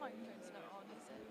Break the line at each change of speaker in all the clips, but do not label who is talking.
microphone's not on, is it?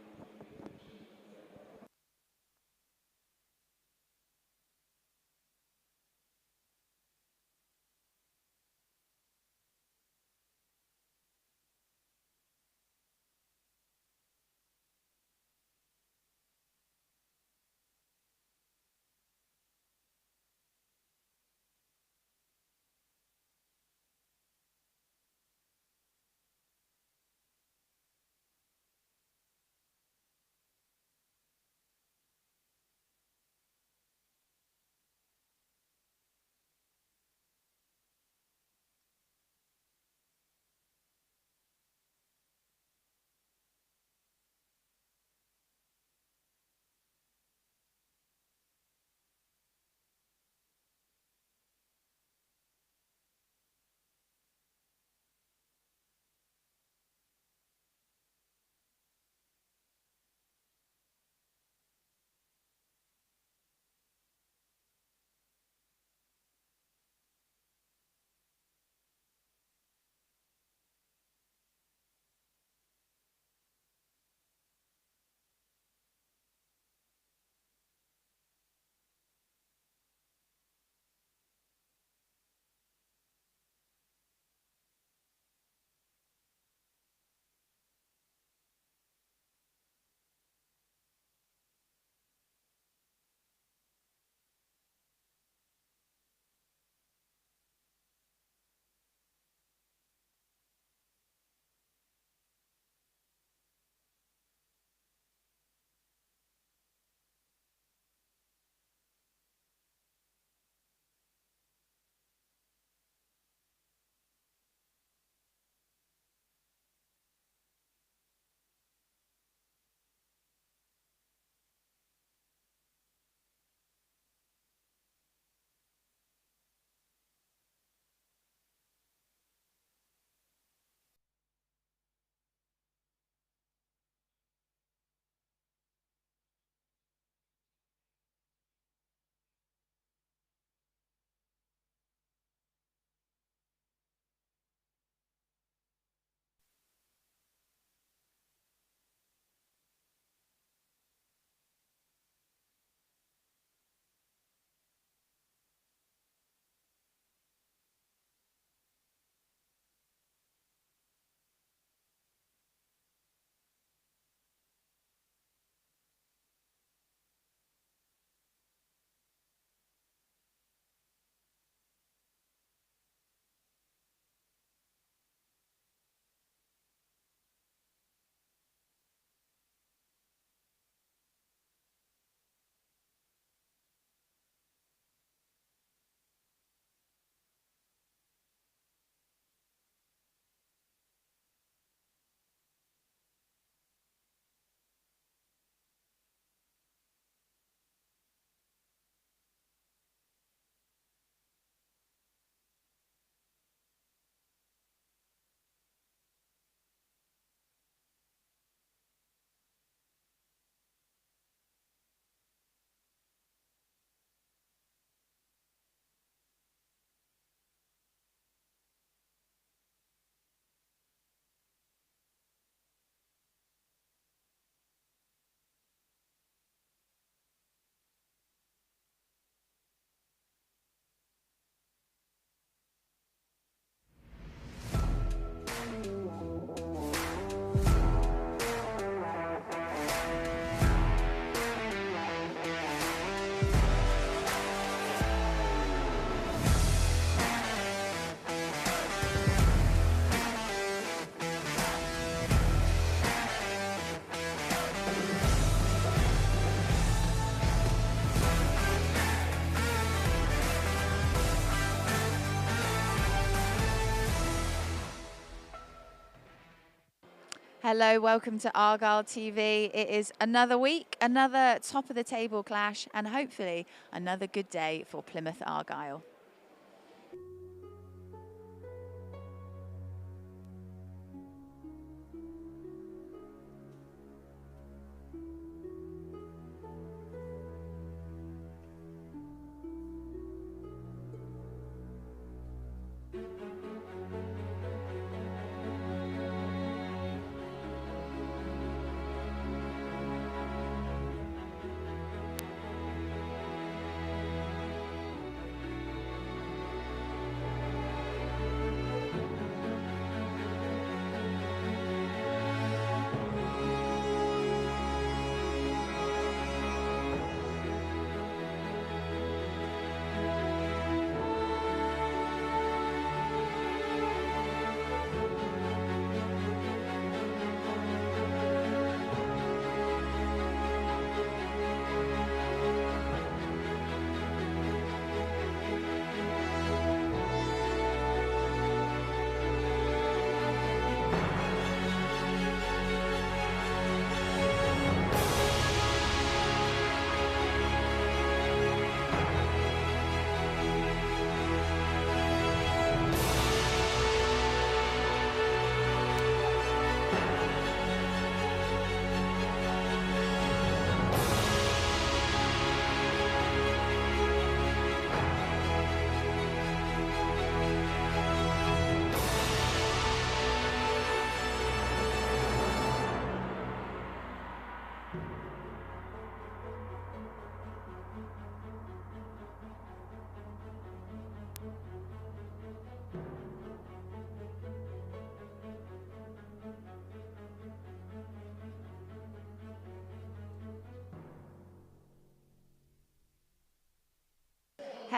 Hello, welcome to Argyle TV. It is another week, another top of the table clash, and hopefully another good day for Plymouth Argyle.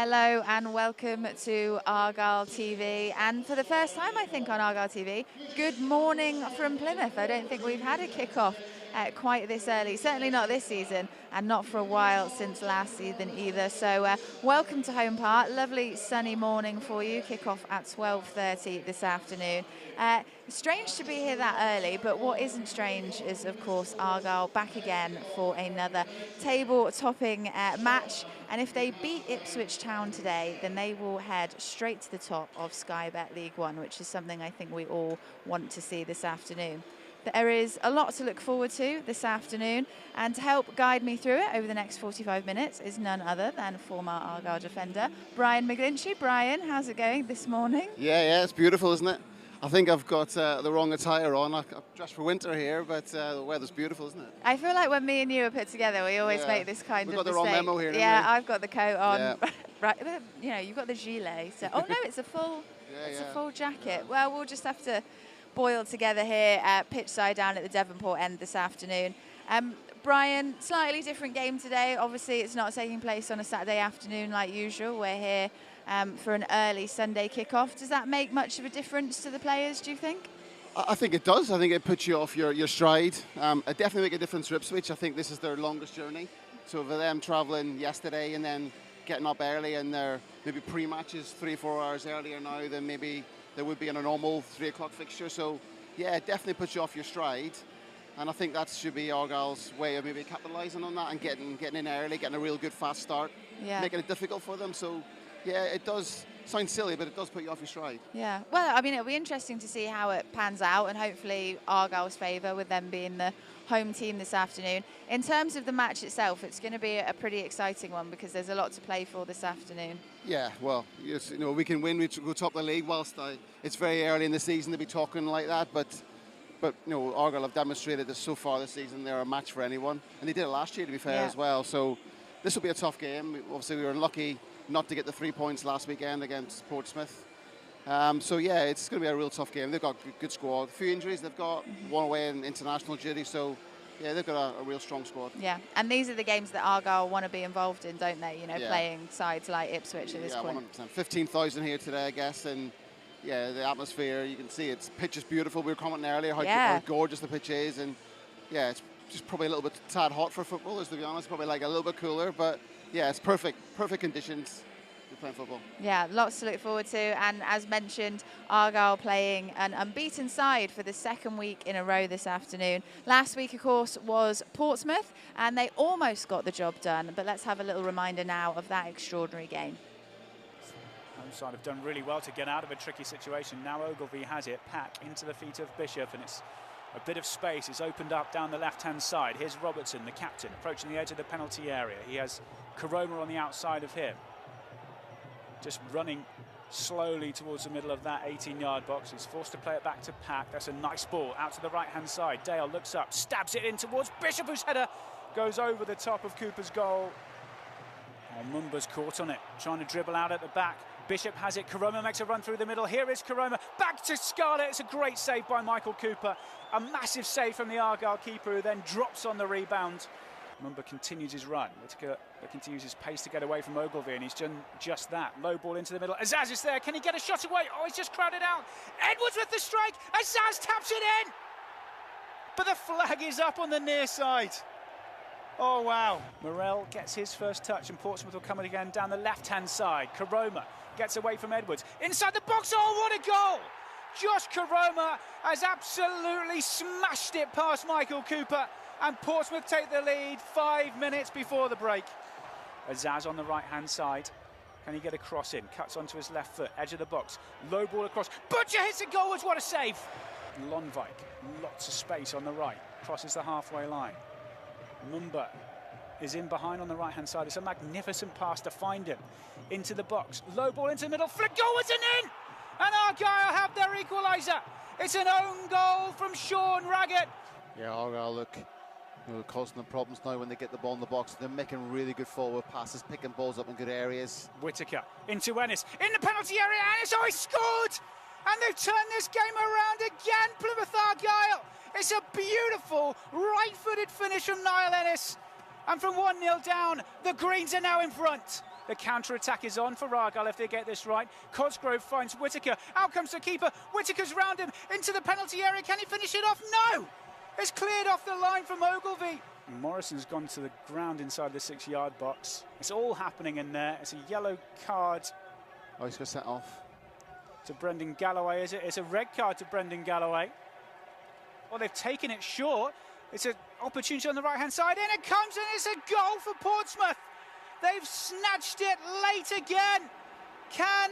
Hello and welcome to Argyle TV, and for the first time I think on Argyle TV, good morning from Plymouth. I don't think we've had a kick-off quite this early, certainly not this season and not for a while since last season either. So welcome to Home Park, lovely sunny morning for you, kick-off at 12:30 this afternoon. Strange to be here that early, but what isn't strange is of course Argyle back again for another table-topping match. And if they beat Ipswich Town today, then they will head straight to the top of Sky Bet League One, which is something I think we all want to see this afternoon. There is a lot to look forward to this afternoon, and to help guide me through it over the next 45 minutes is none other than former Argyle defender Brian McGlinchey. Brian, how's it going this morning?
Yeah, it's beautiful, isn't it? I think I've got the wrong attire on. I'm dressed for winter here, but the weather's beautiful, isn't it?
I feel like when me and you are put together, we always make this kind of mistake.
We've got the wrong memo here,
yeah,
we?
I've got the coat on.
Yeah.
Right, you know, you've got the gilet. So, oh no, it's a full, a full jacket. Yeah. Well, we'll just have to boil together here at pitch side down at the Devonport end this afternoon. Brian, slightly different game today. Obviously, it's not taking place on a Saturday afternoon like usual. We're here for an early Sunday kickoff. Does that make much of a difference to the players, do you think?
I think it does. I think it puts you off your stride. It definitely make a difference for Ipswich. I think this is their longest journey. So for them travelling yesterday and then getting up early, and their maybe pre-matches 3 or 4 hours earlier now than maybe there would be in a normal 3 o'clock fixture. So yeah, it definitely puts you off your stride. And I think that should be Argyle's way of maybe capitalising on that and getting in early, getting a real good fast start, making it difficult for them. So yeah, it does sound silly, but it does put you off your stride. Yeah,
well, I mean, it'll be interesting to see how it pans out, and hopefully Argyle's favour with them being the home team this afternoon. In terms of the match itself, it's going to be a pretty exciting one because there's a lot to play for this afternoon.
Yeah, well, yes, you know, we can win, we go top of the league. Whilst it's very early in the season to be talking like that, but you know, Argyle have demonstrated that so far this season they're a match for anyone, and they did it last year, to be fair, as well. So this will be a tough game. Obviously, we were unlucky not to get the 3 points last weekend against Portsmouth. So yeah, it's going to be a real tough game. They've got a good squad. A few injuries. They've got one away in international duty. So yeah, they've got a real strong squad. Yeah, and these are the games that Argyle want to be involved in, don't they? You know, playing sides like Ipswich at this point. 100%. 15,000 here today, I guess, and yeah, the atmosphere, you can see it's pitch is beautiful. We were commenting earlier how gorgeous the pitch is, and yeah, it's just probably a little bit tad hot for footballers, to be honest. Probably like a little bit cooler, but yeah, it's perfect conditions to play football.
Yeah, lots to look forward to, and as mentioned, Argyle playing an unbeaten side for the second week in a row this afternoon. Last week, of course, was Portsmouth, and they almost got the job done, but let's have a little reminder now of that extraordinary game.
Home side have done really well to get out of a tricky situation. Now Ogilvie has it, Pack into the feet of Bishop, and it's a bit of space. It's opened up down the left-hand side. Here's Robertson, the captain, approaching the edge of the penalty area. He has Koroma on the outside of him. Just running slowly towards the middle of that 18-yard box. He's forced to play it back to Pack. That's a nice ball out to the right-hand side. Dale looks up, stabs it in towards Bishop, whose header goes over the top of Cooper's goal. Oh, Mumba's caught on it, trying to dribble out at the back. Bishop has it, Koroma makes a run through the middle. Here is Koroma, back to Scarlett. It's a great save by Michael Cooper. A massive save from the Argyle keeper, who then drops on the rebound. Mumba continues his run. Whittaker looking to use his pace to get away from Ogilvie, and he's done just that. Low ball into the middle. Azaz is there. Can he get a shot away? Oh, he's just crowded out. Edwards with the strike. Azaz taps it in. But the flag is up on the near side. Oh, wow. Morel gets his first touch, and Portsmouth will come again down the left-hand side. Koroma gets away from Edwards. Inside the box. Oh, what a goal! Josh Koroma has absolutely smashed it past Michael Cooper, and Portsmouth take the lead 5 minutes before the break. Azaz on the right-hand side. Can he get a cross in? Cuts onto his left foot, edge of the box. Low ball across. Butcher hits it goalwards. What a save! Lonvik, lots of space on the right. Crosses the halfway line. Mumba is in behind on the right-hand side. It's a magnificent pass to find him. Into the box. Low ball into the middle. Flick goalwards and in! And Argyle have their equaliser. It's an own goal from Sean Raggett.
Yeah, Argyle look causing them problems now when they get the ball in the box. They're making really good forward passes, picking balls up in good areas.
Whittaker into Ennis, in the penalty area. Ennis, oh, he scored! And they've turned this game around again, Plymouth Argyle. It's a beautiful right-footed finish from Niall Ennis. And from 1-0 down, the Greens are now in front. The counter-attack is on for Argyle if they get this right. Cosgrove finds Whittaker. Out comes the keeper. Whittaker's round him into the penalty area. Can he finish it off? No! It's cleared off the line from Ogilvie. Morrison's gone to the ground inside the 6-yard box. It's all happening in there. It's a yellow card.
Oh, he's going to set off.
To Brendan Galloway, is it? It's a red card to Brendan Galloway. Well, they've taken it short. It's an opportunity on the right-hand side. In it comes, and it's a goal for Portsmouth. They've snatched it late again. Can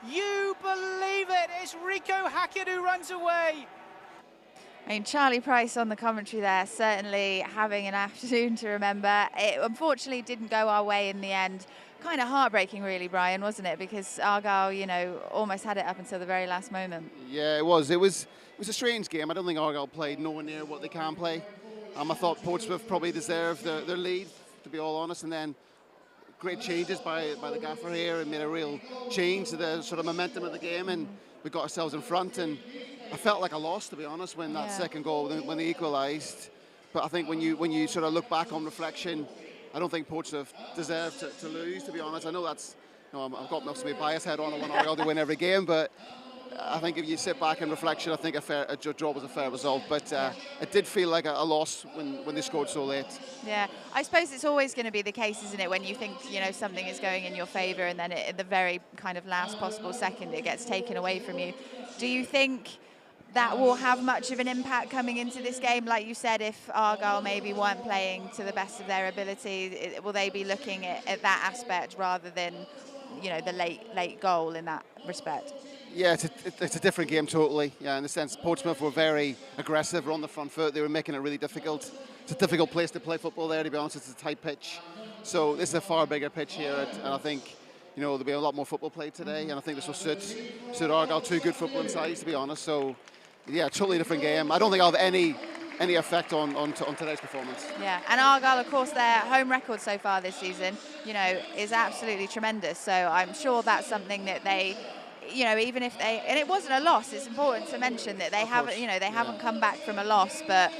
you believe it? It's Rico Hackett who runs away.
I mean, Charlie Price on the commentary there, certainly having an afternoon to remember. It unfortunately didn't go our way in the end. Kind of heartbreaking, really, Brian, wasn't it? Because Argyle, you know, almost had it up until the very last moment.
Yeah, it was. It was a strange game. I don't think Argyle played nowhere near what they can play. I thought Portsmouth probably deserved their lead, to be all honest, and then great changes by the gaffer here and made a real change to the sort of momentum of the game, and we got ourselves in front. And I felt like I lost, to be honest, when that second goal, when they equalised. But I think when you sort of look back on reflection, I don't think Portsmouth deserved to lose, to be honest. I know that's, you know, I've got most of my bias head on. I want Argyle to win every game, but I think if you sit back in reflection, I think a draw was a fair result. But it did feel like a loss when they scored so late.
Yeah, I suppose it's always going to be the case, isn't it, when you think, you know, something is going in your favour and then at the very kind of last possible second it gets taken away from you. Do you think that will have much of an impact coming into this game? Like you said, if Argyle maybe weren't playing to the best of their ability, will they be looking at that aspect rather than, you know, the late goal in that respect?
Yeah, it's a different game totally. Yeah, in the sense Portsmouth were very aggressive, were on the front foot. They were making it really difficult. It's a difficult place to play football there, to be honest. It's a tight pitch. So this is a far bigger pitch here, and I think, you know, there'll be a lot more football played today, and I think this will suit Argyle. Two good footballing sides, to be honest. So yeah, totally different game. I don't think I'll have any effect on today's performance.
Yeah, and Argyle, of course, their home record so far this season, you know, is absolutely tremendous. So I'm sure that's something that they, you know, even if they, and it wasn't a loss, it's important to mention that they haven't, you know, they haven't come back from a loss, but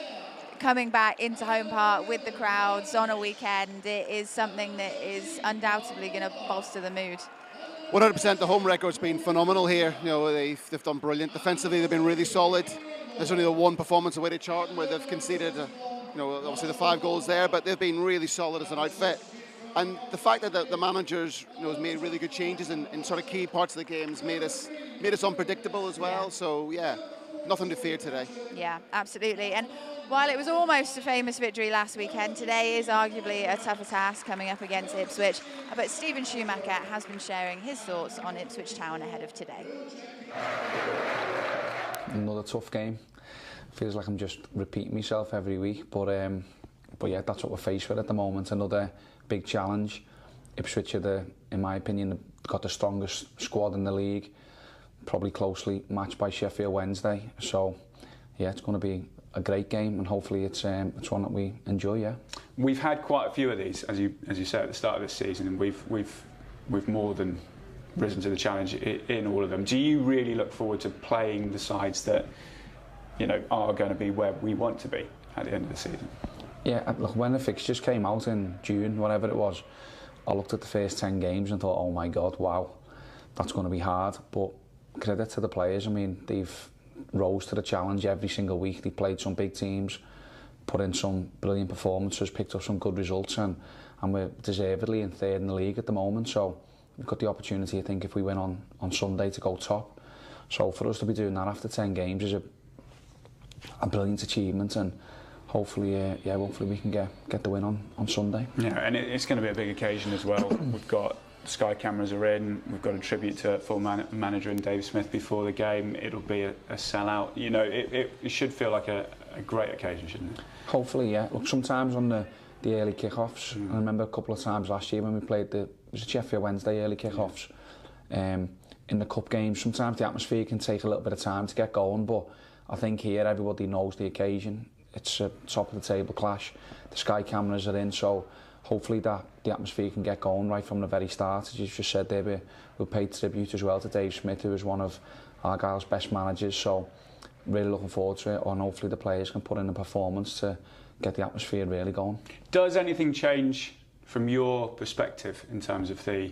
coming back into Home Park with the crowds on a weekend, it is something that is undoubtedly going to bolster the mood.
100%, the home record's been phenomenal here. You know, they've done brilliant. Defensively, they've been really solid. There's only the one performance away to Charlton where they've conceded, you know, obviously the 5 goals there, but they've been really solid as an outfit. And the fact that the managers, you know, has made really good changes in sort of key parts of the games made us unpredictable as well. Yeah. So yeah, nothing to fear today.
Yeah, absolutely. And while it was almost a famous victory last weekend, today is arguably a tougher task coming up against Ipswich. But Stephen Schumacher has been sharing his thoughts on Ipswich Town ahead of today.
Another tough game. Feels like I'm just repeating myself every week, but yeah, that's what we're faced with at the moment. Another big challenge. Ipswich are, in my opinion, got the strongest squad in the league, probably closely matched by Sheffield Wednesday. So yeah, it's going to be a great game, and hopefully it's one that we enjoy. Yeah,
we've had quite a few of these, as you said at the start of this season, and we've more than risen to the challenge in all of them. Do you really look forward to playing the sides that, you know, are going to be where we want to be at the end of the season?
Yeah, look, when the fixtures came out in June, whatever it was, I looked at the first 10 games and thought, oh my God, wow, that's going to be hard. But credit to the players. I mean, they've rose to the challenge every single week. They played some big teams, put in some brilliant performances, picked up some good results, and we're deservedly in third in the league at the moment. So we've got the opportunity, I think, if we win on Sunday, to go top. So for us to be doing that after 10 games is a brilliant achievement, and hopefully we can get the win on Sunday.
Yeah, and it's going to be a big occasion as well. We've got Sky cameras are in. We've got a tribute to former manager and Dave Smith before the game. It'll be a sellout. You know, it should feel like a great occasion, shouldn't it?
Hopefully, yeah. Look, sometimes on the early kick-offs, I remember a couple of times last year when we played it was Sheffield Wednesday early kick-offs. In the cup games, sometimes the atmosphere can take a little bit of time to get going, but I think here everybody knows the occasion. It's a top of the table clash. The Sky cameras are in, so hopefully the atmosphere can get going right from the very start. As you just said there, we paid tribute as well to Dave Smith, who is one of Argyle's best managers. So really looking forward to it, and hopefully the players can put in a performance to get the atmosphere really going.
Does anything change from your perspective in terms of the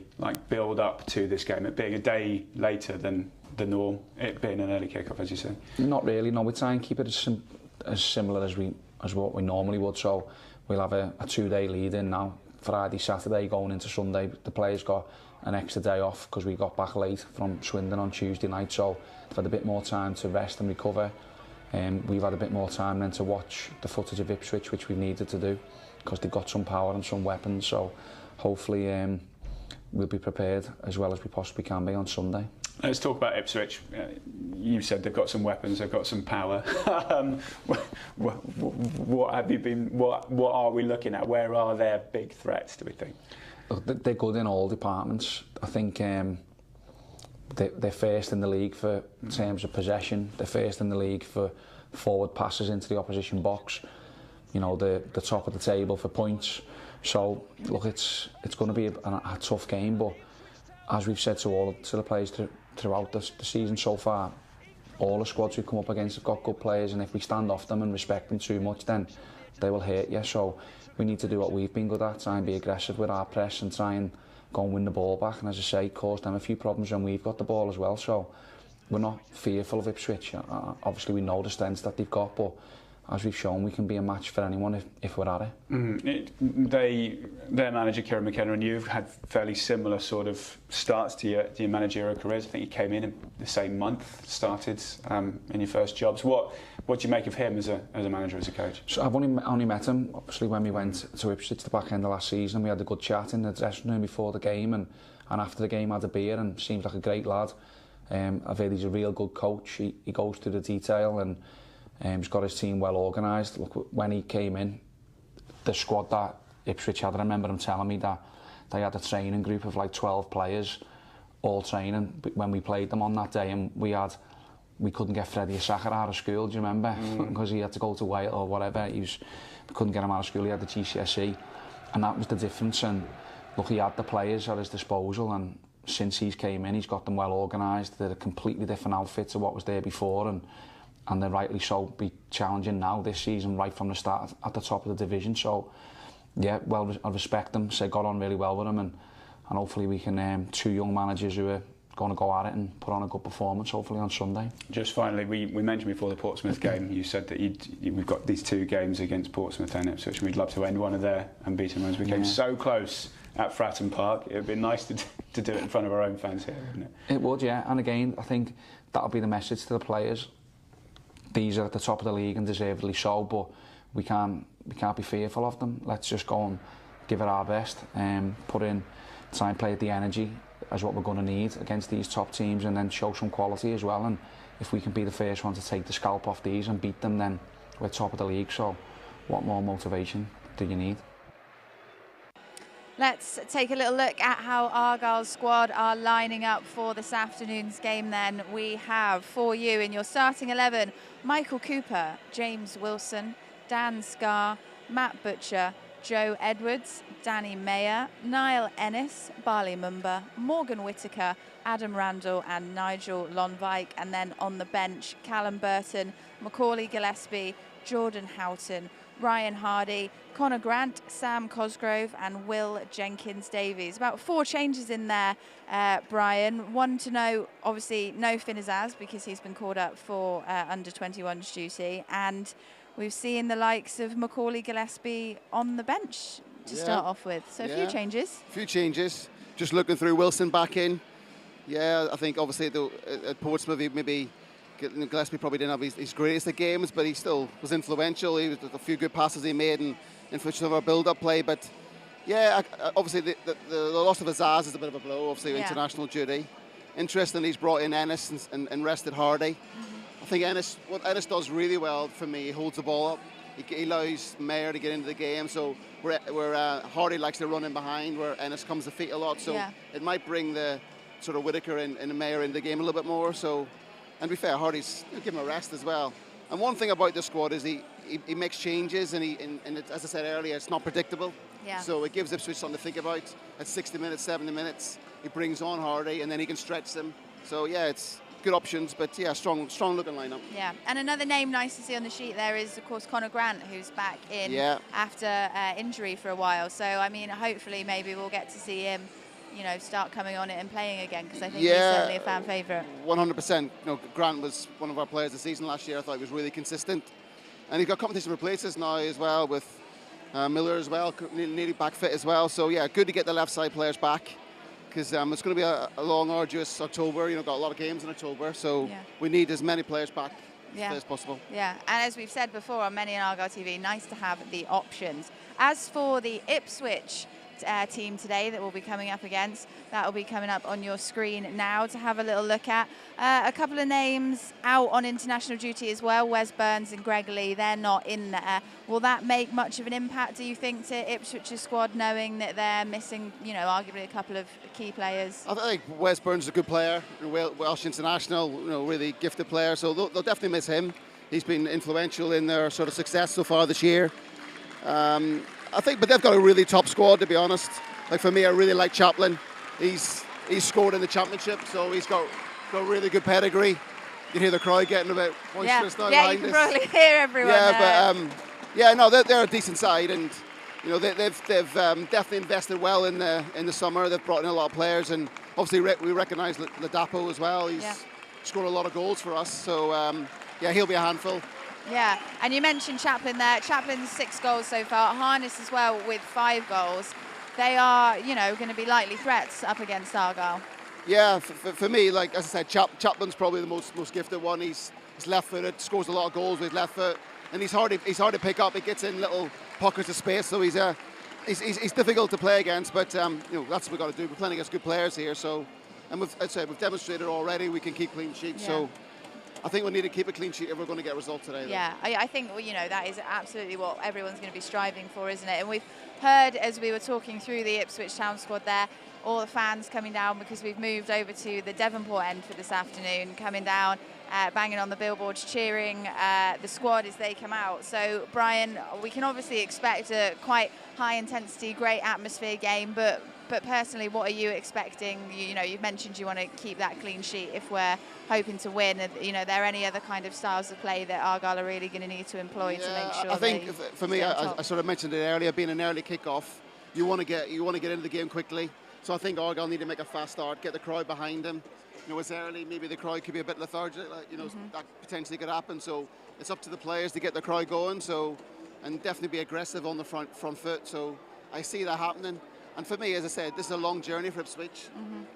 build up to this game, it being a day later than the norm, it being an early kick-off, as you say?
Not really. No, we try and keep it as similar as what we normally would. So we'll have a 2-day lead in now. Friday, Saturday, going into Sunday. The players got an extra day off because we got back late from Swindon on Tuesday night, so they've had a bit more time to rest and recover. We've had a bit more time then to watch the footage of Ipswich, which we needed to do because they've got some power and some weapons. So hopefully we'll be prepared as well as we possibly can be on Sunday.
Let's talk about Ipswich. You said they've got some weapons, they've got some power. What have you been? What are we looking at? Where are their big threats, do we think?
Look, they're good in all departments. I think they're first in the league for terms of possession. They're first in the league for forward passes into the opposition box. You know, the top of the table for points. So look, it's going to be a tough game, but as we've said to the players throughout the season so far, all the squads we come up against have got good players, and if we stand off them and respect them too much, then they will hurt you. So we need to do what we've been good at, try and be aggressive with our press and try and go and win the ball back, and as I say, cause them a few problems when we've got the ball as well. So we're not fearful of Ipswich. Obviously we know the strengths that they've got, but as we've shown, we can be a match for anyone if we're at it.
Their manager, Kieran McKenna, and you've had fairly similar sort of starts to your managerial careers. I think you came in the same month, started in your first jobs. What do you make of him as a manager, as a coach?
So I've only met him, obviously, when we went to Ipswich the back end of last season. We had a good chat in the dressing room before the game, and after the game had a beer, and seems like a great lad. I've heard he's a real good coach. He goes to the detail, and he's got his team well organised. Look, when he came in, the squad that Ipswich had, I remember him telling me that they had a training group of like 12 players, all training when we played them on that day, and we couldn't get Freddie Asaka out of school, do you remember? Because he had to go to Wales or whatever. We couldn't get him out of school, he had the GCSE, and that was the difference. And look, he had the players at his disposal, and since he's came in, he's got them well organised. They're a completely different outfit to what was there before, and they're rightly so be challenging now this season right from the start at the top of the division. So yeah, well, I respect them, so got on really well with them, and hopefully we can two young managers who are going to go at it and put on a good performance hopefully on Sunday.
Just finally, we mentioned before the Portsmouth game, you said that we've got these two games against Portsmouth and Ipswich, and we'd love to end one of their unbeaten runs. We came so close at Fratton Park. It would be nice to do it in front of our own fans here, wouldn't it?
It would, yeah. And again, I think that'll be the message to the players. These are at the top of the league and deservedly so, but we can't be fearful of them. Let's just go and give it our best, try and play at the energy as what we're going to need against these top teams, and then show some quality as well. And if we can be the first one to take the scalp off these and beat them, then we're top of the league. So what more motivation do you need?
Let's take a little look at how Argyle's squad are lining up for this afternoon's game then. We have for you in your starting 11, Michael Cooper, James Wilson, Dan Scarr, Matt Butcher, Joe Edwards, Danny Mayer, Niall Ennis, Barley Mumba, Morgan Whittaker, Adam Randall and Nigel Lonvike. And then on the bench, Callum Burton, Macaulay Gillespie, Jordan Houghton, Ryan Hardy, Connor Grant, Sam Cosgrove and Will Jenkins-Davies. About 4 changes in there, Brian. One to know, obviously, no Finn Azaz because he's been called up for under-21s duty. And we've seen the likes of Macaulay Gillespie on the bench to start off with. So a few changes.
A few changes. Just looking through, Wilson back in. Yeah, I think obviously at Portsmouth, maybe Gillespie probably didn't have his greatest of games, but he still was influential. He was a few good passes he made and influential of our build-up play. But yeah, obviously the loss of Azaz is a bit of a blow, obviously, international duty. Interestingly, he's brought in Ennis and rested Hardy. I think what Ennis does really well for me, he holds the ball up. He allows Mayer to get into the game. So where Hardy likes to run in behind, where Ennis comes to feet a lot. So it might bring the sort of Whittaker and Mayer in the game a little bit more. So, and to be fair, Hardy's give him a rest as well. And one thing about the squad is he makes changes, and as I said earlier, it's not predictable.
Yeah.
So it gives Ipswich something to think about. At 60 minutes, 70 minutes, he brings on Hardy, and then he can stretch them. So yeah, good options, but yeah, strong looking lineup.
Yeah, and another name nice to see on the sheet there is, of course, Conor Grant, who's back in after injury for a while. So, I mean, hopefully maybe we'll get to see him, you know, start coming on it and playing again, because I think he's certainly a fan favourite.
100%. You know, Grant was one of our players this season last year. I thought he was really consistent. And he's got competition for places now as well, with Miller as well, nearly back fit as well. So, yeah, good to get the left side players back, because it's going to be a long, arduous October. You know, got a lot of games in October, so we need as many players back as possible.
Yeah, and as we've said before on Many an Argyle TV, nice to have the options. As for the Ipswich team today that we'll be coming up against, that will be coming up on your screen now to have a little look at. A couple of names out on international duty as well, Wes Burns and Greg Lee, they're not in there. Will that make much of an impact, do you think, to Ipswich's squad, knowing that they're missing, you know, arguably a couple of key players?
I think Wes Burns is a good player, Welsh international, you know, really gifted player, so they'll definitely miss him. He's been influential in their sort of success so far this year. I think, but they've got a really top squad, to be honest. Like, for me, I really like Chaplin. He's scored in the championship, so he's got really good pedigree. You can hear the crowd getting a bit boisterous now.
Yeah, you can probably hear everyone.
Yeah, but they're a decent side, and you know they've definitely invested well in the summer. They've brought in a lot of players, and obviously we recognise Ladapo as well. He's scored a lot of goals for us, so yeah, he'll be a handful.
Yeah, and you mentioned Chaplin there. Chaplin's 6 goals so far. Harness as well with 5 goals. They are, you know, going to be likely threats up against Argyle.
Yeah, for me, like as I said, Chaplin's probably the most gifted one. He's left-footed, scores a lot of goals with his left foot, and he's hard to pick up. He gets in little pockets of space, so he's difficult to play against. But you know, that's what we've got to do. We're playing against good players here, so and we've demonstrated already we can keep clean sheets. So I think we need to keep a clean sheet if we're going to get results today.
Yeah, I think, well, you know, that is absolutely what everyone's going to be striving for, isn't it? And we've heard, as we were talking through the Ipswich Town squad there, all the fans coming down, because we've moved over to the Devonport end for this afternoon, coming down, banging on the billboards, cheering the squad as they come out. So, Brian, we can obviously expect a quite high-intensity, great atmosphere game, but personally, what are you expecting? You know, you've mentioned you want to keep that clean sheet if we're hoping to win. You know, are there any other kind of styles of play that Argyle are really going to need to employ to make sure?
I think for me, I sort of mentioned it earlier, being an early kick-off, you want to get into the game quickly. So I think Argyle need to make a fast start, get the crowd behind them. You know, it's early, maybe the crowd could be a bit lethargic, you know, that potentially could happen. So it's up to the players to get the crowd going. So, and definitely be aggressive on the front foot. So I see that happening. And for me, as I said, this is a long journey for Ipswich.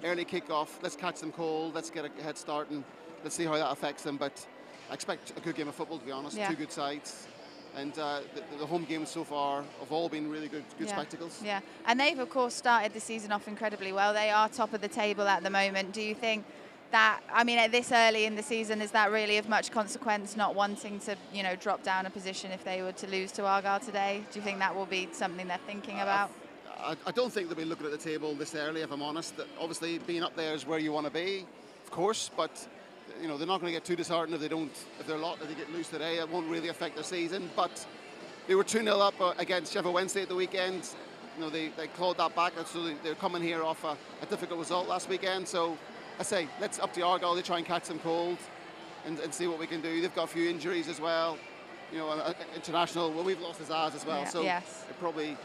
Early kick-off, let's catch them cold, let's get a head start, and let's see how that affects them. But I expect a good game of football, to be honest. 2 good sides. And the home games so far have all been really good spectacles.
Yeah, and they've, of course, started the season off incredibly well. They are top of the table at the moment. Do you think that, I mean, at this early in the season, is that really of much consequence, not wanting to, you know, drop down a position if they were to lose to Argyle today? Do you think that will be something they're thinking about?
I don't think they'll be looking at the table this early, if I'm honest. Obviously, being up there is where you want to be, of course, but you know, they're not going to get too disheartened if they get loose today. It won't really affect their season. But they were 2-0 up against Sheffield Wednesday at the weekend. You know, they clawed that back, so they're coming here off a difficult result last weekend. So I say, let's up to Argyle to try and catch them cold and see what we can do. They've got a few injuries as well. You know, international. Well, we've lost Azaz as well, so it probably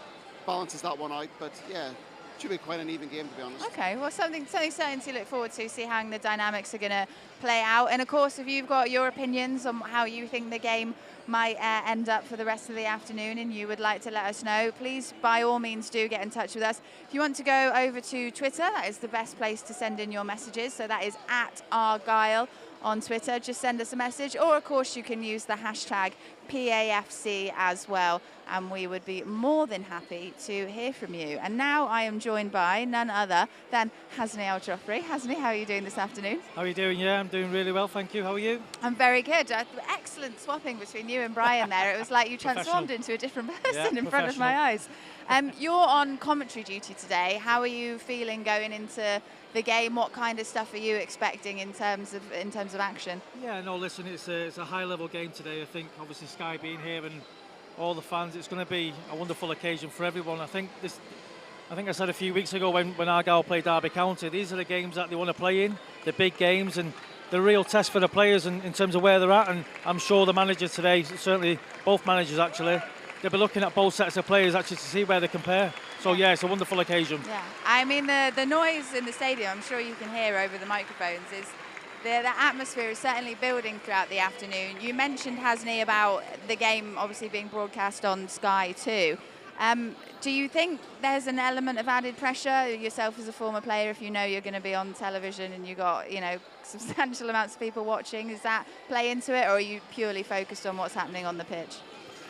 balances that one out. But yeah, should be quite an even game, to be honest. Okay, well, something certain to look forward to, see how the dynamics are going to play out. And of course, if you've got your opinions on how you think the game might end up for the rest of the afternoon and you would like to let us know, please, by all means, do get in touch with us. If you want to go over to Twitter, that is the best place to send in your messages. So that is @Argyle on Twitter. Just send us a message, or of course you can use the hashtag PAFC as well, and we would be more than happy to hear from you. And now I am joined by none other than Hasni Al-Joffrey. Hasni, how are you doing this afternoon?
How are you doing? Yeah, I'm doing really well, thank you. How are you?
I'm very good. Excellent swapping between you and Brian there. It was like you transformed into a different person in front of my eyes. You're on commentary duty today. How are you feeling going into the game? What kind of stuff are you expecting in terms of action? Yeah,
no, listen, it's a high-level game today. I think obviously Sky being here and all the fans, it's going to be a wonderful occasion for everyone. I think I said a few weeks ago when Argyle played Derby County, these are the games that they want to play in, the big games, and the real test for the players in terms of where they're at, and I'm sure the manager today, certainly both managers actually, they'll be looking at both sets of players actually to see where they compare. So yeah, it's a wonderful occasion.
Yeah, I mean the noise in the stadium, I'm sure you can hear over the microphones, is the atmosphere is certainly building throughout the afternoon. You mentioned, Hasni, about the game obviously being broadcast on Sky too. Do you think there's an element of added pressure yourself as a former player, if you know you're going to be on television and you've got, you know, substantial amounts of people watching? Does that play into it, or are you purely focused on what's happening on the pitch?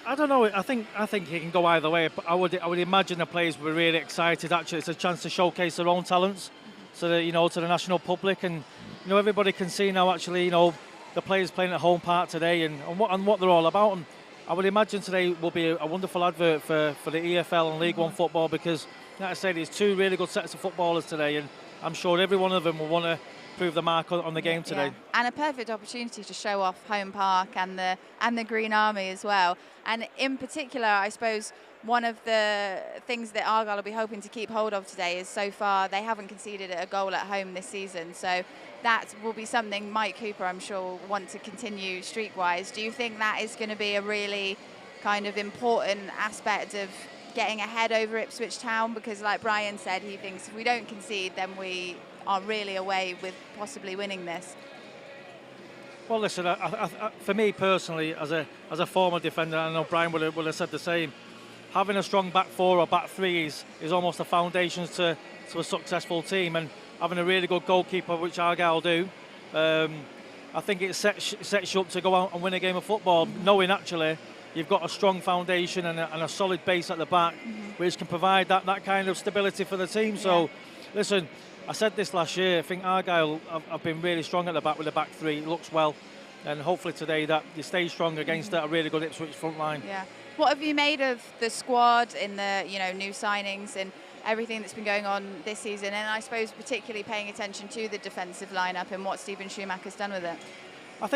I don't know. I think it can go either way. But I would imagine the players were really excited. Actually, it's a chance to showcase their own talents, so that, you know, to the national public, and you know, everybody can see now. Actually, you know, the players playing at home park today and what they're all about. And I would imagine today will be a wonderful advert for the EFL and League One football, because, like I said, there's two really good sets of footballers today, and I'm sure every one of them will want to prove the mark on the game today.
Yeah. And a perfect opportunity to show off home park and the Green Army as well. And in particular, I suppose one of the things that Argyle will be hoping to keep hold of today is, so far they haven't conceded a goal at home this season. So that will be something Mike Cooper, I'm sure, will want to continue streak-wise. Do you think that is going to be a really kind of important aspect of getting ahead over Ipswich Town? Because like Brian said, he thinks if we don't concede, then we are really away with possibly winning this.
Well, listen, for me personally, as a former defender, I know Brian would have said the same, having a strong back four or back three is almost a foundation to a successful team, and having a really good goalkeeper, which Argyle do, I think it sets you up to go out and win a game of football, knowing actually you've got a strong foundation and a solid base at the back, which can provide that kind of stability for the team. So, listen, I said this last year, I think Argyle have been really strong at the back with the back three. It looks well, and hopefully today that you stay strong against a really good Ipswich front line.
Yeah. What have you made of the squad in the, you know, new signings and everything that's been going on this season, and I suppose particularly paying attention to the defensive lineup and what Stephen Schumacher's done with it?
I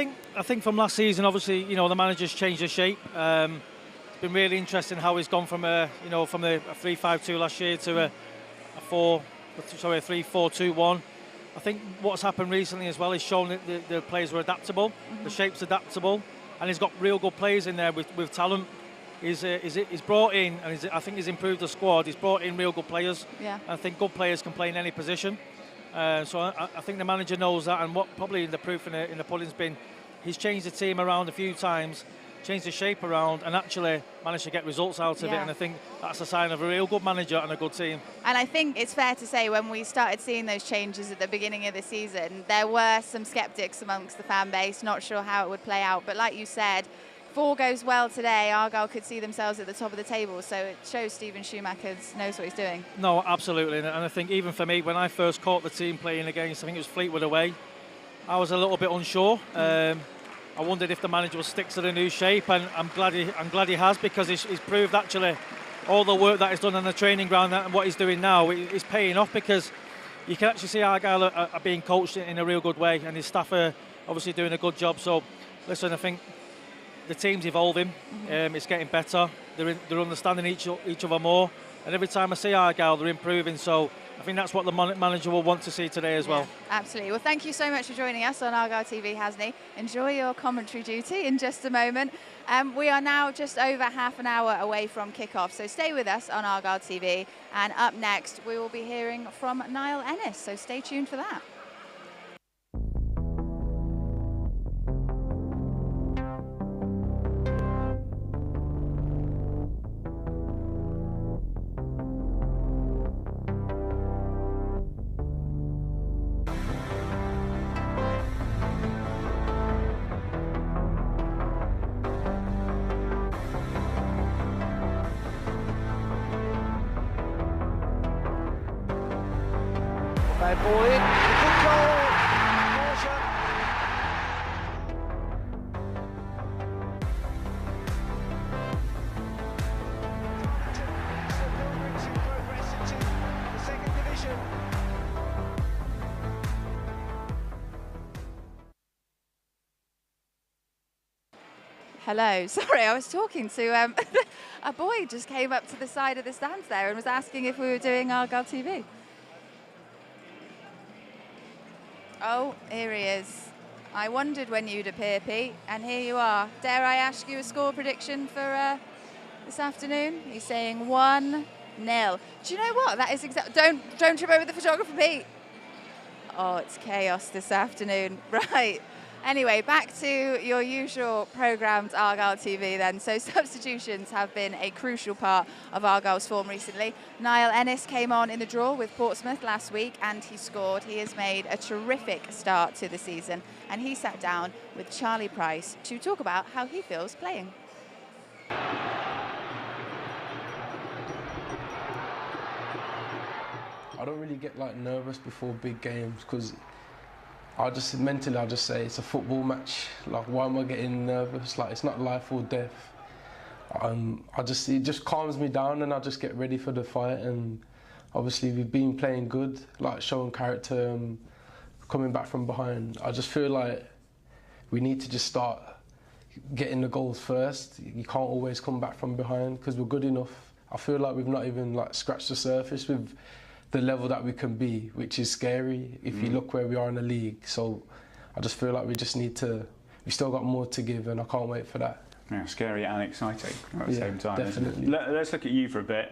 think from last season, obviously, you know, the manager's changed the shape. It's been really interesting how he's gone from a 3-5-2 last year to a 3-4-2-1. I think what's happened recently as well is shown that the players were adaptable, the shape's adaptable, and he's got real good players in there with talent. He's brought in, and I think he's improved the squad. He's brought in real good players.
Yeah.
I think good players can play in any position. So I think the manager knows that, and what probably the proof in the pudding's been, he's changed the team around a few times, changed the shape around, and actually managed to get results out of it. And I think that's a sign of a real good manager and a good team. And
I think it's fair to say when we started seeing those changes at the beginning of the season, there were some sceptics amongst the fan base, not sure how it would play out. But like you said, if all goes well today, Argyle could see themselves at the top of the table. So it shows Stephen Schumacher knows what he's doing.
No, absolutely. And I think even for me, when I first caught the team playing against, I think it was Fleetwood away, I was a little bit unsure. I wondered if the manager will stick to the new shape, and I'm glad he has, because he's proved actually all the work that he's done on the training ground and what he's doing now is paying off, because you can actually see Argyle are being coached in a real good way, and his staff are obviously doing a good job. So, listen, I think the team's evolving. It's getting better. They're understanding each other more, and every time I see Argyle, they're improving. So I think that's what the manager will want to see today as well.
Absolutely. Well, thank you so much for joining us on Argyle TV, Hasni. Enjoy your commentary duty in just a moment. We are now just over half an hour away from kick-off, so stay with us on Argyle TV. And up next, we will be hearing from Niall Ennis, so stay tuned for that.
Ball in, good goal, progress into the second division.
Hello, sorry, I was talking to a boy just came up to the side of the stands there and was asking if we were doing Argyle TV. Oh, here he is. I wondered when you'd appear, Pete, and here you are. Dare I ask you a score prediction for this afternoon? He's saying 1-0. Do you know what? That is Don't trip over the photographer, Pete. Oh, it's chaos this afternoon. Right. Anyway, back to your usual programmed Argyle TV then. So substitutions have been a crucial part of Argyle's form recently. Niall Ennis came on in the draw with Portsmouth last week and he scored. He has made a terrific start to the season and he sat down with Charlie Price to talk about how he feels playing.
I don't really get like nervous before big games because I just say it's a football match. Like, why am I getting nervous? Like, it's not life or death. It just calms me down and I just get ready for the fight. And obviously we've been playing good, like showing character, coming back from behind. I just feel like we need to just start getting the goals first. You can't always come back from behind because we're good enough. I feel like we've not even like scratched the surface with the level that we can be, which is scary if you look where we are in the league. So I just feel like we still got more to give and I can't wait for that.
Yeah, scary and exciting at the same time.
Definitely.
Let's look at you for a bit.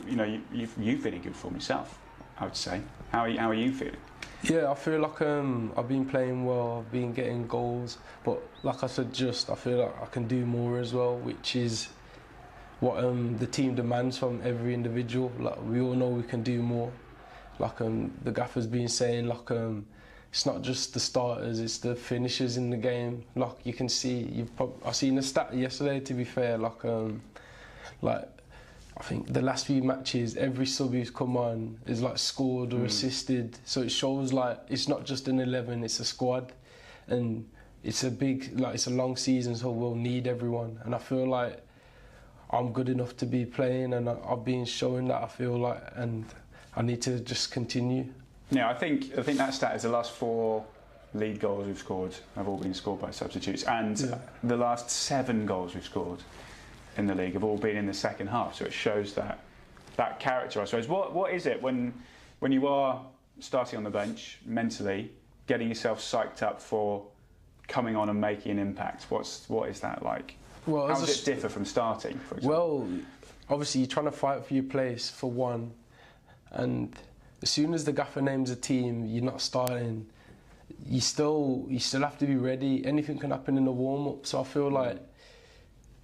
You've been in good form yourself, I would say. How are you feeling?
Yeah, I feel like I've been playing well, I've been getting goals, but like I said I feel like I can do more as well, which is what the team demands from every individual. Like, we all know we can do more. Like the gaffer's been saying, like it's not just the starters, it's the finishers in the game. Like you can see, I seen the stat yesterday. To be fair, like I think the last few matches, every sub who's come on is like scored or assisted. So it shows like it's not just an 11, it's a squad, and it's a long season, so we'll need everyone. And I feel like I'm good enough to be playing, and I've been showing that, I feel like, and I need to just continue.
Yeah, I think that stat is the last 4 league goals we've scored have all been scored by substitutes, and the last 7 goals we've scored in the league have all been in the second half. So it shows that character, I suppose. What is it when you are starting on the bench mentally, getting yourself psyched up for coming on and making an impact? What is that like? Well, how does it differ from starting, for example?
Well, obviously you're trying to fight for your place, for one, and as soon as the gaffer names a team, you're not starting, you still have to be ready. Anything can happen in the warm-up, so I feel like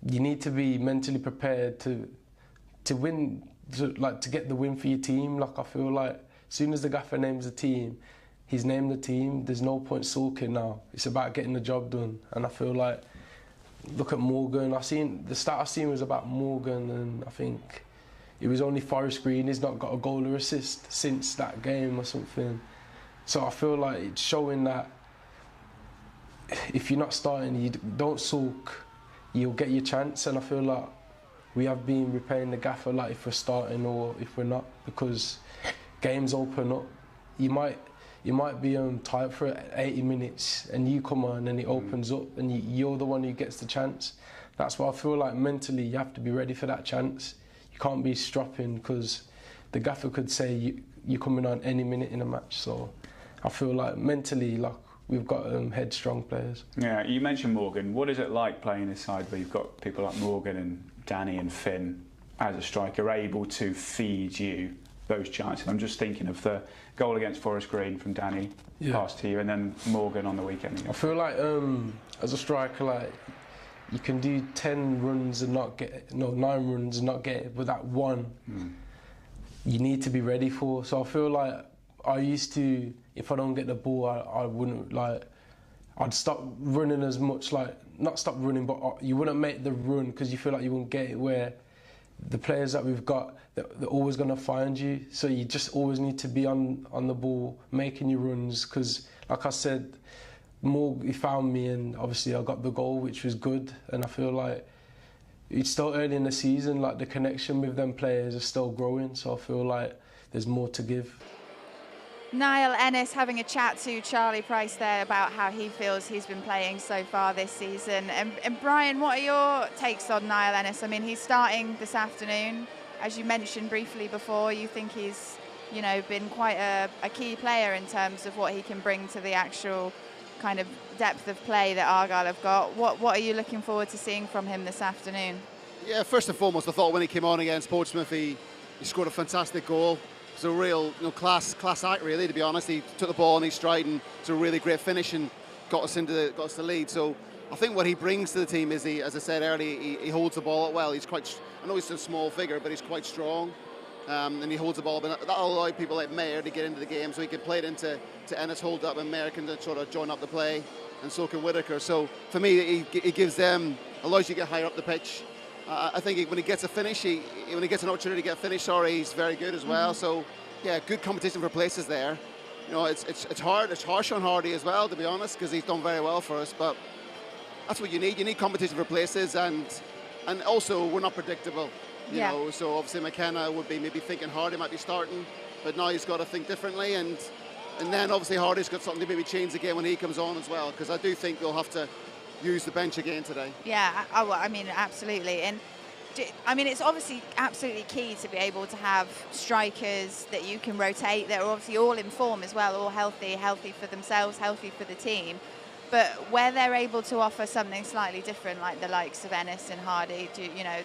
you need to be mentally prepared to win, to get the win for your team. Like, I feel like as soon as the gaffer names a team, he's named the team, there's no point sulking now. It's about getting the job done, and I feel like, look at Morgan. The stat I seen was about Morgan, and I think it was only Forest Green. He's not got a goal or assist since that game or something. So I feel like it's showing that if you're not starting, you don't sulk, you'll get your chance. And I feel like we have been repaying the gaffer, like if we're starting or if we're not, because games open up. You might be tight for 80 minutes and you come on and it opens up and you're the one who gets the chance. That's why I feel like mentally you have to be ready for that chance. You can't be stropping because the gaffer could say you're coming on any minute in a match. So I feel like mentally, like, we've got headstrong players.
Yeah, you mentioned Morgan. What is it like playing this side where you've got people like Morgan and Danny and Finn as a striker able to feed you those chances? I'm just thinking of the goal against Forest Green from Danny, pass to you, and then Morgan on the weekend.
I feel like as a striker, like, you can do 10 runs and not get it, 9 runs and not get it, but that one you need to be ready for. So I feel like I used to, if I don't get the ball, I wouldn't, like, I'd stop running as much, like, not stop running, but you wouldn't make the run because you feel like you wouldn't get it, where the players that we've got, they're always going to find you. So you just always need to be on the ball, making your runs, because, like I said, he found me and obviously I got the goal, which was good. And I feel like it's still early in the season, like the connection with them players is still growing, so I feel like there's more to give.
Niall Ennis having a chat to Charlie Price there about how he feels he's been playing so far this season. And Brian, what are your takes on Niall Ennis? I mean, he's starting this afternoon. As you mentioned briefly before, you think he's, been quite a key player in terms of what he can bring to the actual kind of depth of play that Argyle have got. What are you looking forward to seeing from him this afternoon?
Yeah, first and foremost, I thought when he came on against Portsmouth, he scored a fantastic goal. It's a real class act, really, to be honest. He took the ball in his stride and it's a really great finish and got us the lead. So I think what he brings to the team is, as I said earlier, he holds the ball up well. I know he's a small figure, but he's quite strong. And he holds the ball, but that'll allow people like Mayer to get into the game, so he can play it into Ennis, hold up, and Mayer can sort of join up the play, and so can Whittaker. So for me, he gives them, allows you to get higher up the pitch. I think when he gets a finish, when he gets an opportunity to get a finish, he's very good as well. So yeah, good competition for places there. You know, it's hard, it's harsh on Hardy as well, to be honest, because he's done very well for us. But that's what you need. You need competition for places, and also we're not predictable. You know, so obviously McKenna would be maybe thinking Hardy might be starting, but now he's got to think differently, and then obviously Hardy's got something to maybe change again when he comes on as well, because I do think they'll have to use the bench again today.
Yeah, I mean, absolutely. And I mean, it's obviously absolutely key to be able to have strikers that you can rotate, that are obviously all in form as well, all healthy for themselves, healthy for the team. But where they're able to offer something slightly different, like the likes of Ennis and Hardy,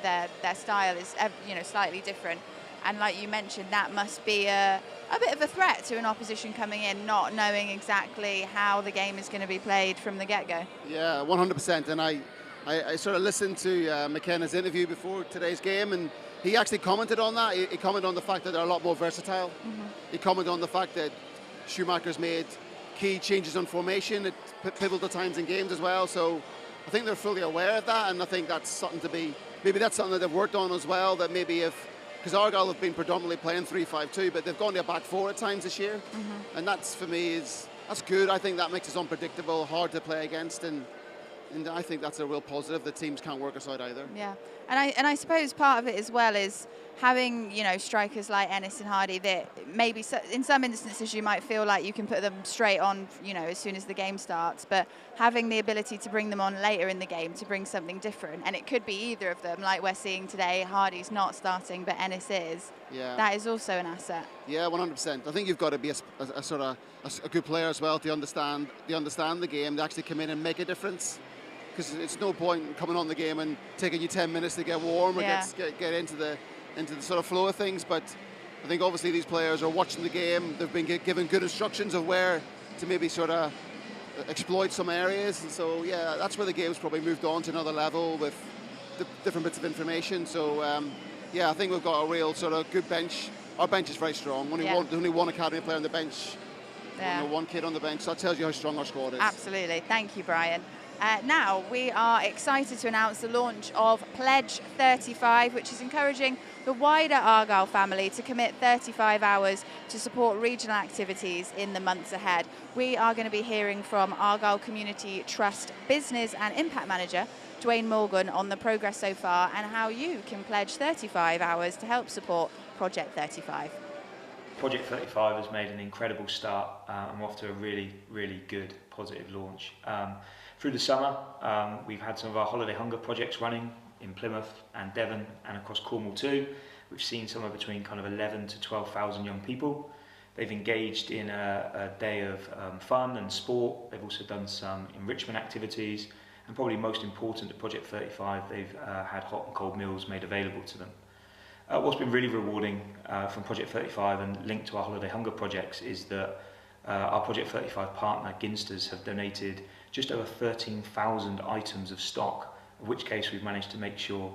their style is slightly different. And like you mentioned, that must be a bit of a threat to an opposition coming in, not knowing exactly how the game is going to be played from the get-go.
Yeah, 100%. And I sort of listened to McKenna's interview before today's game, and he actually commented on that. He commented on the fact that they're a lot more versatile. He commented on the fact that Schumacher's made key changes on formation at pivotal times in games as well. So I think they're fully aware of that, and I think that's something that's something that they've worked on as well, that maybe because Argyle have been predominantly playing 3-5-2, but they've gone to a back four at times this year, and that's, for me, that's good. I think that makes us unpredictable, hard to play against, and I think that's a real positive. The teams can't work us out either. Yeah,
and I suppose part of it as well is having strikers like Ennis and Hardy that maybe in some instances you might feel like you can put them straight on as soon as the game starts, but having the ability to bring them on later in the game to bring something different, and it could be either of them, like we're seeing today. Hardy's not starting, but Ennis is. Yeah, that is also an asset.
Yeah, 100%. I think you've got to be a sort of a good player as well to understand the game, to actually come in and make a difference. Because it's no point coming on the game and taking you 10 minutes to get warm or get into the sort of flow of things. But I think obviously these players are watching the game. They've been given good instructions of where to maybe sort of exploit some areas. And so, yeah, that's where the game's probably moved on to another level with different bits of information. So, yeah, I think we've got a real sort of good bench. Our bench is very strong. Only one academy player on the bench. Yeah. One kid on the bench. So that tells you how strong our squad is.
Absolutely. Thank you, Brian. Now, we are excited to announce the launch of Pledge 35, which is encouraging the wider Argyle family to commit 35 hours to support regional activities in the months ahead. We are going to be hearing from Argyle Community Trust Business and Impact Manager, Dwayne Morgan, on the progress so far and how you can pledge 35 hours to help support Project 35.
Project 35 has made an incredible start and we're off to a really, really good, positive launch. Through the summer, we've had some of our holiday hunger projects running in Plymouth and Devon and across Cornwall too. We've seen somewhere between kind of 11 to 12,000 young people. They've engaged in a day of fun and sport. They've also done some enrichment activities, and probably most important to Project 35, they've had hot and cold meals made available to them. What's been really rewarding from Project 35 and linked to our holiday hunger projects is that our Project 35 partner, Ginsters, have donated just over 13,000 items of stock, in which case we've managed to make sure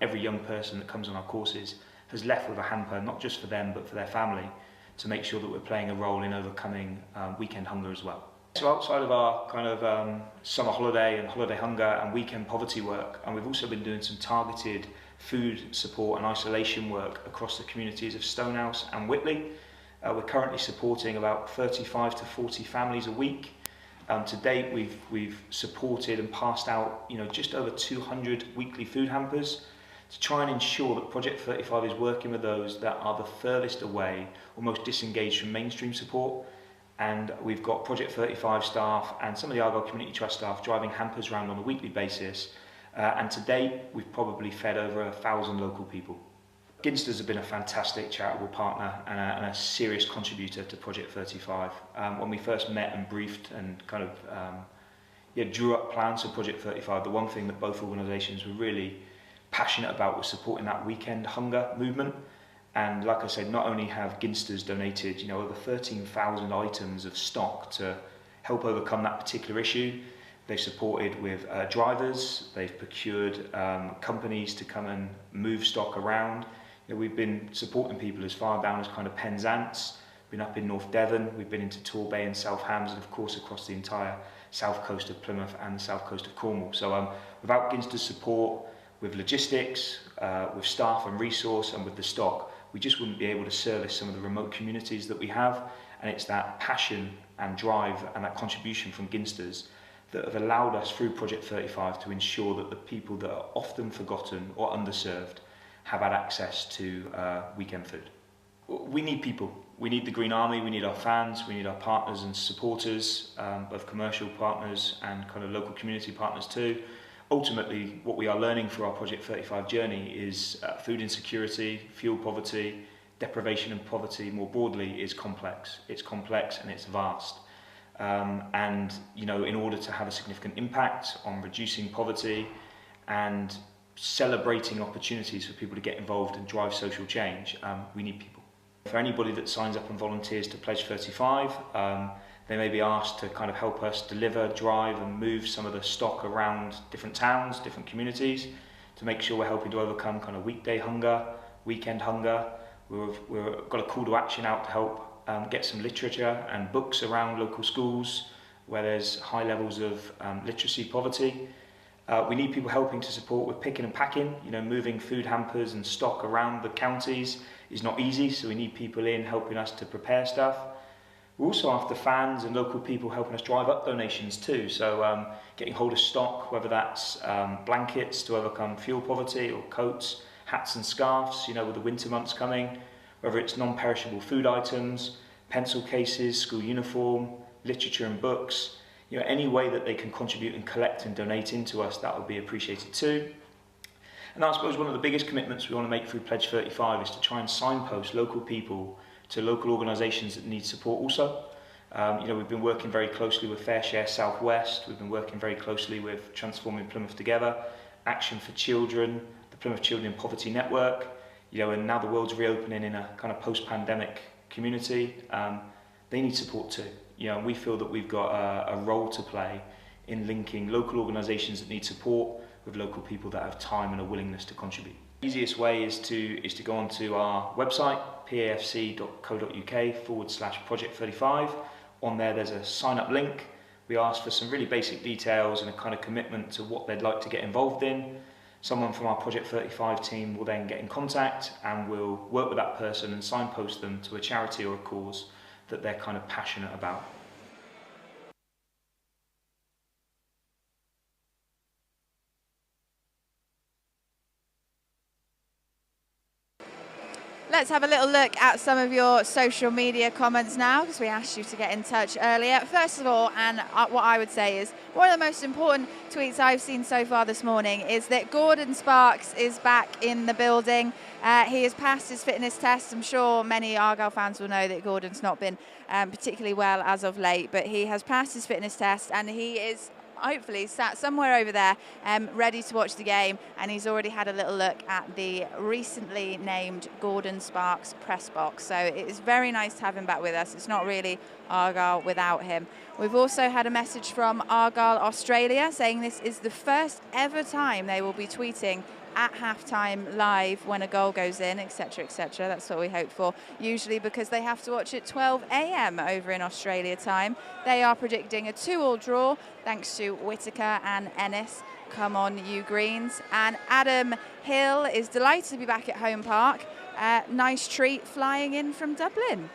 every young person that comes on our courses has left with a hamper, not just for them but for their family, to make sure that we're playing a role in overcoming weekend hunger as well. So outside of our kind of summer holiday and holiday hunger and weekend poverty work, and we've also been doing some targeted food support and isolation work across the communities of Stonehouse and Whitley. We're currently supporting about 35 to 40 families a week. To date, we've supported and passed out just over 200 weekly food hampers to try and ensure that Project 35 is working with those that are the furthest away or most disengaged from mainstream support. And we've got Project 35 staff and some of the Argyle Community Trust staff driving hampers around on a weekly basis. And to date, we've probably fed over 1,000 local people. Ginsters have been a fantastic charitable partner and a serious contributor to Project 35. When we first met and briefed and kind of drew up plans for Project 35, the one thing that both organisations were really passionate about was supporting that weekend hunger movement. And like I said, not only have Ginsters donated, over 13,000 items of stock to help overcome that particular issue, they've supported with drivers, they've procured companies to come and move stock around. We've been supporting people as far down as kind of Penzance, been up in North Devon, we've been into Torbay and South Hams, and of course across the entire south coast of Plymouth and the south coast of Cornwall. So without Ginster's support, with logistics, with staff and resource, and with the stock, we just wouldn't be able to service some of the remote communities that we have. And it's that passion and drive and that contribution from Ginsters that have allowed us through Project 35 to ensure that the people that are often forgotten or underserved have had access to weekend food. We need people. We need the Green Army, we need our fans, we need our partners and supporters, both commercial partners and kind of local community partners too. Ultimately, what we are learning through our Project 35 journey is food insecurity, fuel poverty, deprivation and poverty more broadly is complex. It's complex and it's vast. And in order to have a significant impact on reducing poverty and celebrating opportunities for people to get involved and drive social change, we need people. For anybody that signs up and volunteers to Pledge 35, they may be asked to kind of help us deliver, drive and move some of the stock around different towns, different communities, to make sure we're helping to overcome kind of weekday hunger, weekend hunger. We've got a call to action out to help get some literature and books around local schools where there's high levels of literacy poverty. We need people helping to support with picking and packing. Moving food hampers and stock around the counties is not easy, so we need people in helping us to prepare stuff. We're also after fans and local people helping us drive up donations too, so getting hold of stock, whether that's blankets to overcome fuel poverty or coats, hats and scarves, with the winter months coming, whether it's non-perishable food items, pencil cases, school uniform, literature and books. Any way that they can contribute and collect and donate into us, that would be appreciated too. And I suppose one of the biggest commitments we want to make through Pledge 35 is to try and signpost local people to local organisations that need support also. We've been working very closely with Fair Share South West, we've been working very closely with Transforming Plymouth Together, Action for Children, the Plymouth Children in Poverty Network, and now the world's reopening in a kind of post-pandemic community. They need support too. And we feel that we've got a role to play in linking local organisations that need support with local people that have time and a willingness to contribute. The easiest way is to go onto our website, pafc.co.uk/project35. On there's a sign up link. We ask for some really basic details and a kind of commitment to what they'd like to get involved in. Someone from our Project 35 team will then get in contact and we'll work with that person and signpost them to a charity or a cause that they're kind of passionate about.
Let's have a little look at some of your social media comments now, because we asked you to get in touch earlier. First of all, and what I would say is one of the most important tweets I've seen so far this morning is that Gordon Sparks is back in the building. He has passed his fitness test. I'm sure many Argyle fans will know that Gordon's not been particularly well as of late, but he has passed his fitness test and he is hopefully sat somewhere over there ready to watch the game, and he's already had a little look at the recently named Gordon Sparks press box. So it is very nice to have him back with us. It's not really Argyle without him. We've also had a message from Argyle Australia saying this is the first ever time they will be tweeting at halftime live when a goal goes in, etc, etc. That's what we hope for, usually because they have to watch at 12 a.m. over in Australia time. They are predicting a 2-2 draw thanks to Whittaker and Ennis. Come on, you Greens. And Adam Hill is delighted to be back at home park. Nice treat flying in from Dublin.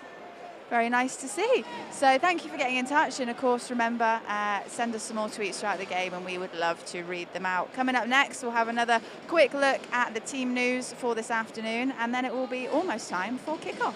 Very nice to see. So thank you for getting in touch, and of course remember, send us some more tweets throughout the game and we would love to read them out. Coming up next, we'll have another quick look at the team news for this afternoon, and then it will be almost time for kick-off.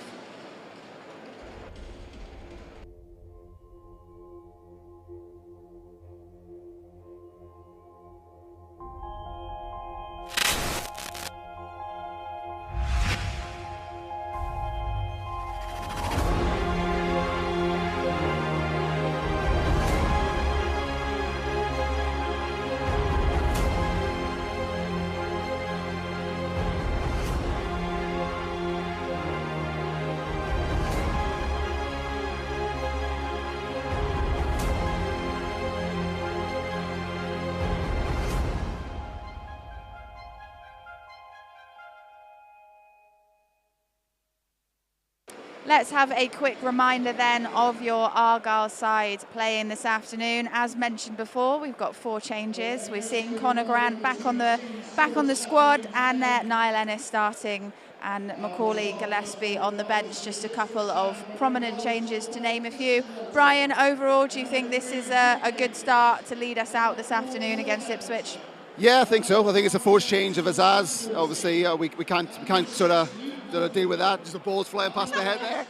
Let's have a quick reminder then of your Argyle side playing this afternoon. As mentioned before, we've got 4 changes. We're seeing Conor Grant back on the squad, and Niall Ennis starting, and Macaulay Gillespie on the bench. Just a couple of prominent changes to name a few. Brian, overall, do you think this is a good start to lead us out this afternoon against Ipswich?
Yeah, I think so. I think it's a forced change of Azaz. Obviously, we can't sort of deal with that. Just the ball's flying past the head there.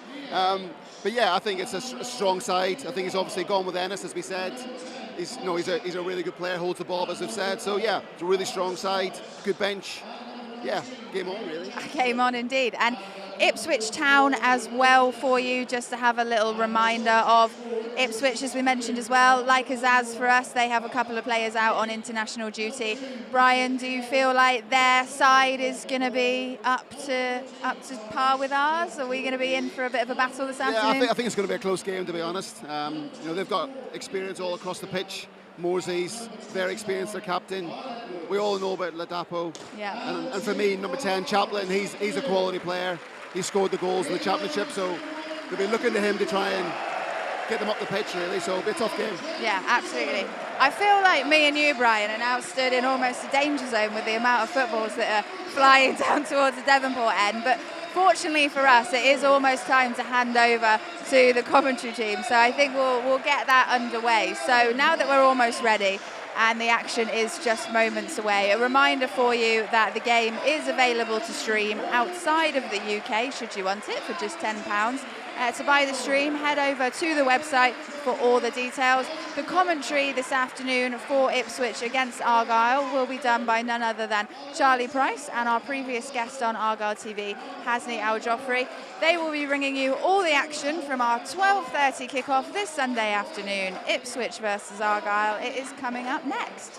But yeah, I think it's a strong side. I think he's obviously gone with Ennis, as we said. He's a really good player, holds the ball, as we've said. So yeah, it's a really strong side, good bench. Yeah, game on really.
Game on indeed. And Ipswich Town as well for you, just to have a little reminder of Ipswich, as we mentioned as well. Like Azaz for us, they have a couple of players out on international duty. Brian, do you feel like their side is going to be up to par with ours? Are we going to be in for a bit of a battle this afternoon?
I think it's going to be a close game, to be honest. They've got experience all across the pitch. Morsey's very experienced, their captain. We all know about Ladapo.
Yeah.
And for me, number 10, Chaplin, he's a quality player. He scored the goals in the championship, so they'll be looking to him to try and get them up the pitch, really. So it'll be a tough game.
Yeah, absolutely. I feel like me and you, Brian, are now stood in almost a danger zone with the amount of footballs that are flying down towards the Devonport end. But fortunately for us, it is almost time to hand over to the commentary team. So I think we'll get that underway. So now that we're almost ready and the action is just moments away, a reminder for you that the game is available to stream outside of the UK, should you want it, for just £10. To buy the stream, head over to the website for all the details. The commentary this afternoon for Ipswich against Argyle will be done by none other than Charlie Price and our previous guest on Argyle TV, Hasni Al-Joffrey. They will be bringing you all the action from our 12:30 kickoff this Sunday afternoon. Ipswich versus Argyle. It is coming up next.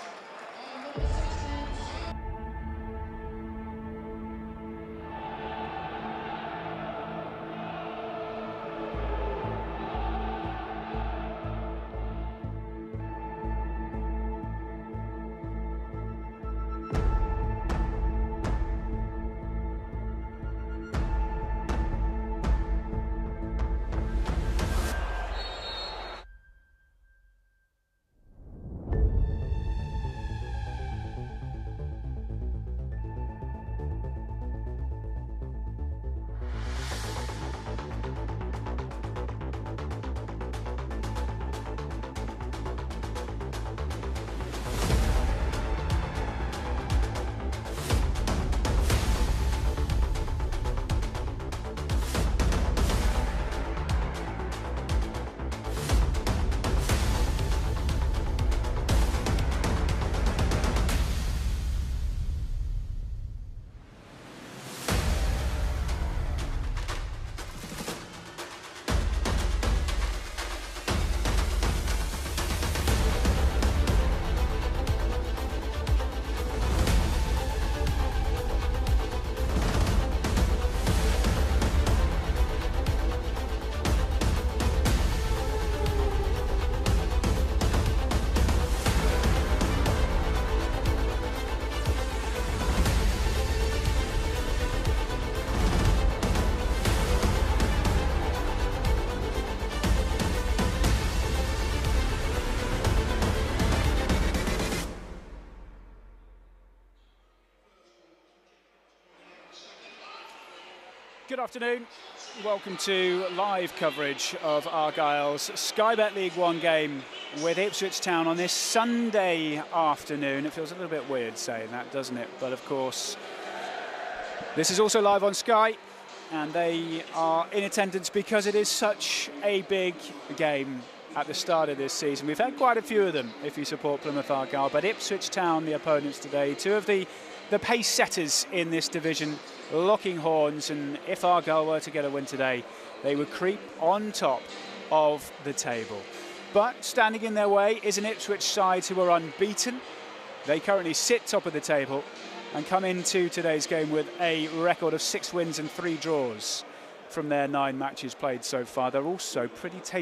Good afternoon. Welcome to live coverage of Argyle's Sky Bet League One game with Ipswich Town on this Sunday afternoon. It feels a little bit weird saying that, doesn't it? But of course, this is also live on Sky, and they are in attendance because it is such a big game at the start of this season. We've had quite a few of them if you support Plymouth Argyle, but Ipswich Town, the opponents today, two of the pace setters in this division, locking horns, and if Argyle were to get a win today, they would creep on top of the table. But standing in their way is an Ipswich side who are unbeaten. They currently sit top of the table and come into today's game with a record of 6 wins and 3 draws from their 9 matches played so far. They're also pretty tasty